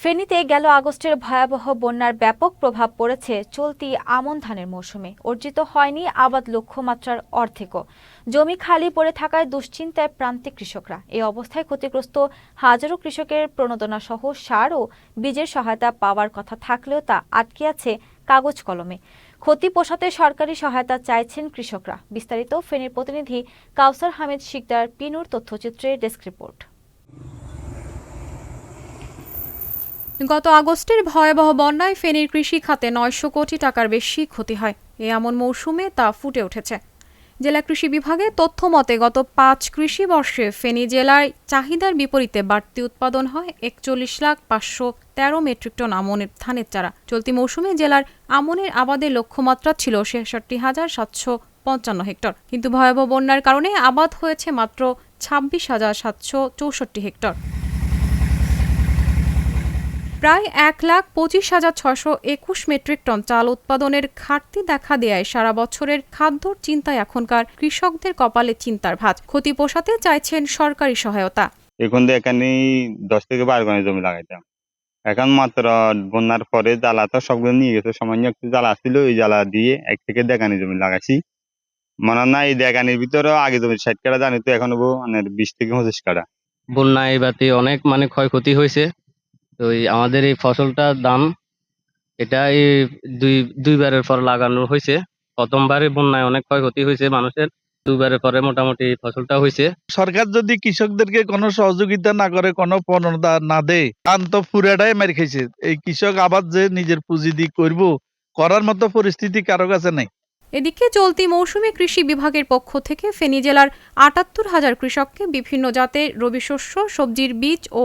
ফেনীতে গেল আগস্টের ভয়াবহ বন্যার ব্যাপক প্রভাব পড়েছে চলতি আমন ধানের মৌসুমে। অর্জিত হয়নি আবাদ লক্ষ্যমাত্রার অর্ধেকও। জমি খালি পড়ে থাকায় দুশ্চিন্তায় প্রান্তিক কৃষকরা। এই অবস্থায় ক্ষতিগ্রস্ত হাজারো কৃষকের প্রণোদনা সহ সার ও বীজের সহায়তা পাওয়ার কথা থাকলেও তা আটকে আছে কাগজ কলমে। ক্ষতি পোষাতে সরকারি সহায়তা চাইছেন কৃষকরা। বিস্তারিত ফেনীর প্রতিনিধি কাউসার হামিদ শিকদার পিনুর তথ্যচিত্রে ডেস্ক রিপোর্ট। গত আগস্টের ভয়াবহ বন্যায় ফেনীর কৃষি খাতে ৯০০ কোটি টাকার বেশি ক্ষতি হয়। এমন মৌসুমে তা ফুটে উঠেছে। জেলা কৃষি বিভাগের তথ্য মতে গত ৫ কৃষি বর্ষে ফেনী জেলায় চাহিদার বিপরীতে বাড়তি উৎপাদন হয় ৪১,৫১৩ মেট্রিক টন আমনের ধানের চারা। চলতি মৌসুমে জেলার আমনের আবাদের লক্ষ্যমাত্রা ছিল ৬৬,৭৫৫ হেক্টর, কিন্তু ভয়াবহ বন্যার কারণে আবাদ হয়েছে মাত্র ২৬,৭৬৪ হেক্টর। প্রায় ১,২৫,৬২১ মেট্রিক টন চাল উৎপাদনের ঘাটতি দেখা দেয় সারা বছরের খাদ্যর চিন্তায় এখনকার কৃষকদের কপালে চিন্তার ভাঁজ। ক্ষতি পোষাতে চাইছেন সরকারি সহায়তা। এখন তো এখানে ১০ থেকে ১২ গণে জমি লাগাইতাম। এখন মাত্র বন্যার পরে জ্বালা তো সবগুলো নিয়ে গেছে। সামান্য একটু জ্বালা ছিল, ওই জ্বালা দিয়ে ১ থেকে ১.৫ গানি জমি লাগাইছি। মনে না এই ১.৫ গানির ভিতরে আগে জমি ৬০ কাঠা, জানি তো এখন ২০ থেকে ২৫ কাঠা। বন্যায় এবারে অনেক ক্ষয়ক্ষতি হয়েছে। তো আমাদের এই ফসলটার দাম এটা এই দুইবারের পর লাগানো হয়েছে। প্রথমবারে বন্যায় অনেক ক্ষয়ক্ষতি হয়েছে মানুষের, দুইবারের পরে মোটামুটি ফসলটা হয়েছে। সরকার যদি কৃষকদেরকে কোনো সহযোগিতা না করে, কোনো প্রণোদনা না দেয়, ধান তো পুরাটাই মেরে খাইছে। এই কৃষক আবাদ যে নিজের পুঁজি দিয়ে করবো, করার মতো পরিস্থিতি কারো কাছে নেই। এদিকে চলতি মৌসুমে কৃষি বিভাগের পক্ষ থেকে ফেনী জেলার ৭৮,০০০ কৃষককে বিভিন্ন জাতের রবি শস্য, সবজির বীজ ও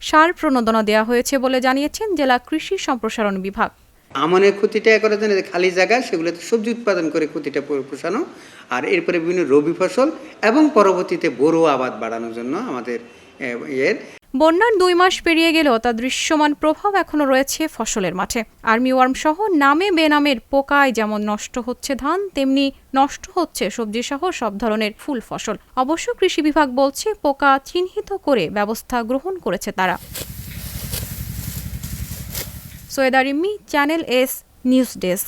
সার প্রণোদনা দেওয়া হয়েছে বলে জানিয়েছেন জেলা কৃষি সম্প্রসারণ বিভাগ। আমনের ক্ষতিটা করার জন্য খালি জায়গায় সেগুলোতে সবজি উৎপাদন করে ক্ষতিটা পোষানো, আর এরপরে বিভিন্ন রবি ফসল এবং পরবর্তীতে বোরো আবাদ বাড়ানোর জন্য আমাদের বন্যার ২ মাস পেরিয়ে গেলেও তার দৃশ্যমান প্রভাব এখনো রয়েছে ফসলের মাঠে। আর্মিওয়ার্ম সহ নামে বেনামের পোকায় যেমন নষ্ট হচ্ছে ধান, তেমনি নষ্ট হচ্ছে সবজি সহ সব ধরনের ফুল ফসল। অবশ্য কৃষি বিভাগ বলছে পোকা চিহ্নিত করে ব্যবস্থা গ্রহণ করেছে তারা। Syeda Rimmi, channel S news desk.